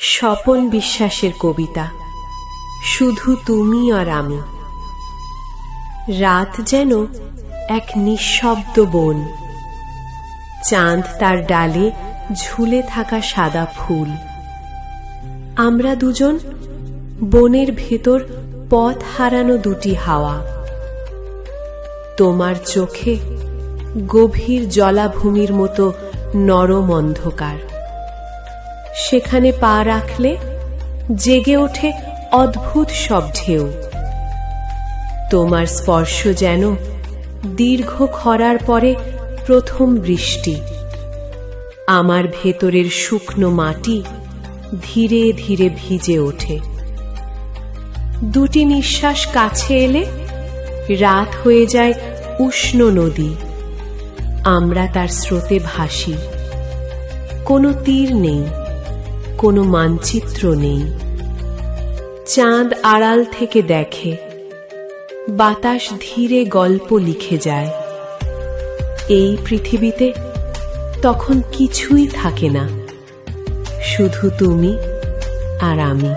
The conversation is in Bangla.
স্বপন বিশ্বাসের কবিতা শুধু তুমি আর আমি। রাত যেন এক নিঃশব্দ বন, চাঁদ তার ডালে ঝুলে থাকা সাদা ফুল। আমরা দুজন বনের ভেতর পথ হারানো দুটি হাওয়া। তোমার চোখে গভীর জলাভূমির মতো নরম অন্ধকার, সেখানে পা রাখলে জেগে ওঠে অদ্ভুত সব ঢেউ। তোমার স্পর্শ যেন দীর্ঘ খরার পরে প্রথম বৃষ্টি। আমার ভেতরের শুকনো মাটি ধীরে ধীরে ভিজে ওঠে। দুটি নিঃশ্বাস কাছে এলে রাত হয়ে যায় উষ্ণ নদী। আমরা তার স্রোতে ভাসি। কোনো তীর নেই, কোনো মানচিত্র নেই। চাঁদ আড়াল থেকে দেখে, বাতাস ধীরে গল্প লিখে যায়। এই পৃথিবীতে তখন কিছুই থাকে না, শুধু তুমি আর আমি।